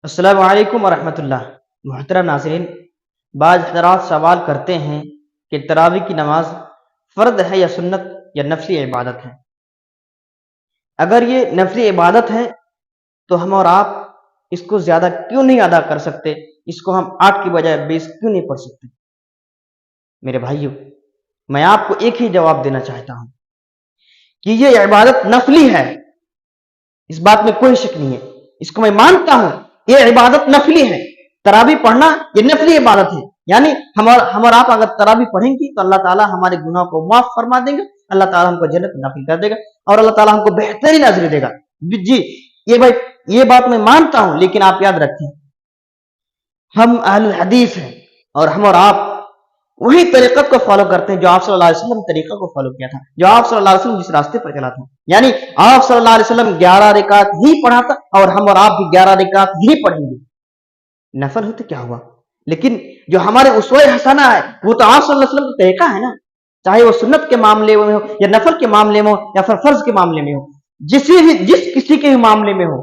السلام علیکم ورحمۃ اللہ۔ محترم ناظرین، بعض حضرات سوال کرتے ہیں کہ تراویح کی نماز فرض ہے یا سنت یا نفلی عبادت ہے۔ اگر یہ نفلی عبادت ہے تو ہم اور آپ اس کو زیادہ کیوں نہیں ادا کر سکتے؟ اس کو ہم 8 کی بجائے 20 کیوں نہیں پڑھ سکتے؟ میرے بھائیوں، میں آپ کو ایک ہی جواب دینا چاہتا ہوں کہ یہ عبادت نفلی ہے، اس بات میں کوئی شک نہیں ہے، اس کو میں مانتا ہوں، یہ عبادت نفلی ہے۔ تراویح پڑھنا یہ نفلی عبادت ہے، یعنی ہم اور آپ اگر تراویح پڑھیں گی تو اللہ تعالیٰ ہمارے گناہوں کو معاف فرما دیں گے، اللہ تعالیٰ ہم کو جنت داخل کر دے گا، اور اللہ تعالیٰ ہم کو بہترین اجر دے گا۔ جی، یہ بات میں مانتا ہوں، لیکن آپ یاد رکھیں، ہم اہل الحدیث ہیں، اور ہم اور آپ وہی طریقت کو فالو کرتے ہیں جو آپ صلی اللہ علیہ وسلم طریقہ کو فالو کیا تھا، جو آپ صلی اللہ علیہ وسلم جس راستے پر چلا تھا، یعنی آپ صلی اللہ علیہ وسلم 11 رکعت ہی پڑھا تھا، اور ہم اور آپ بھی 11 رکعت ہی پڑھیں گے۔ نفل ہوتے کیا ہوا؟ لیکن جو ہمارے اسوہ حسنہ ہے وہ تو آپ صلی اللہ علیہ وسلم کا طریقہ ہے نا، چاہے وہ سنت کے معاملے میں ہو یا نفل کے معاملے میں ہو یا پھر فرض کے معاملے میں ہو، جس کسی کے بھی معاملے میں ہو،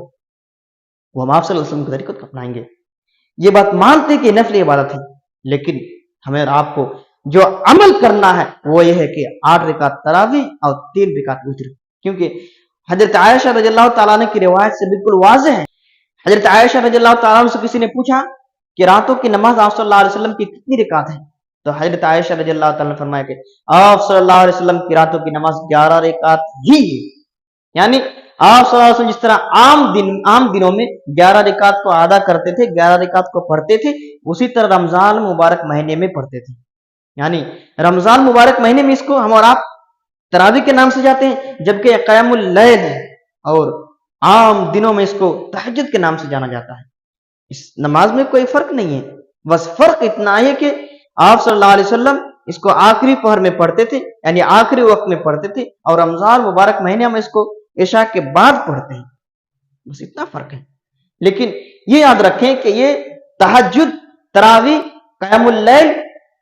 وہ ہم آپ صلی اللہ علیہ وسلم کے طریقے کو اپنائیں گے۔ یہ بات مانتے کہ نفل عبادت ہے، لیکن ہمیں اور آپ کو جو عمل کرنا ہے وہ یہ ہے کہ 8 رکعت تراویح اور 3 رکعت وتر، کیونکہ حضرت عائشہ رضی اللہ تعالیٰ عنہ کی روایت سے بالکل واضح ہے۔ حضرت عائشہ رضی اللہ تعالیٰ عنہ سے کسی نے پوچھا کہ راتوں کی نماز آپ صلی اللہ علیہ وسلم کی کتنی رکعت ہے؟ تو حضرت عائشہ رضی اللہ تعالیٰ نے فرمایا کہ آپ صلی اللہ علیہ وسلم کی راتوں کی نماز 11 رکعت ہی ہے، یعنی آپ صلی اللہ علیہ وسلم جس طرح عام دنوں میں 11 رکعت کو ادا کرتے تھے، 11 رکعت کو پڑھتے تھے، اسی طرح رمضان مبارک مہینے میں پڑھتے تھے۔ یعنی رمضان مبارک مہینے میں اس کو ہم اور آپ تراویح کے نام سے جاتے ہیں، جبکہ قیام اللیل ہے، اور عام دنوں میں اس کو تہجد کے نام سے جانا جاتا ہے۔ اس نماز میں کوئی فرق نہیں ہے، بس فرق اتنا ہے کہ آپ صلی اللہ علیہ وسلم اس کو آخری پہر میں پڑھتے تھے، یعنی آخری وقت میں پڑھتے تھے، اور رمضان مبارک مہینے میں اس کو عشاء کے بعد پڑھتے ہیں، بس اتنا فرق ہے۔ لیکن یہ یاد رکھیں کہ یہ تہجد، تراویح، قیام اللیل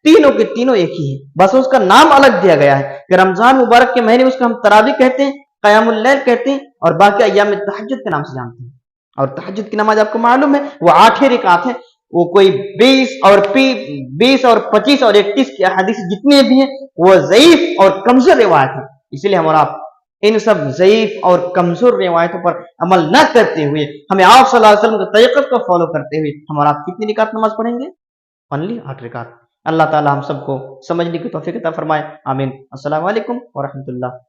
تینوں کے تینوں ایک ہی ہے، بس اس کا نام الگ دیا گیا ہے کہ رمضان مبارک کے مہینے میں اس کو ہم تراویح کہتے ہیں، قیام اللیل کہتے ہیں، اور باقی ایام تہجد کے نام سے جانتے ہیں۔ اور تہجد کی نماز آپ کو معلوم ہے وہ 8 رکعت ہے، وہ کوئی 20 اور 25 اور 31 کی احادیث جتنے بھی ہیں وہ ضعیف اور کمزور روایت ہیں، اسی لیے ہم اور آپ ان سب ضعیف اور کمزور روایتوں پر عمل نہ کرتے ہوئے ہمیں آپ صلی اللہ علیہ وسلم کے طریقت کو فالو کرتے ہوئے ہم اور آپ کتنی رکعت نماز پڑھیں گے؟ اونلی 8 رکعت۔ اللہ تعالی ہم سب کو سمجھنے کی توفیق عطا فرمائے، آمین۔ السلام علیکم ورحمۃ اللہ۔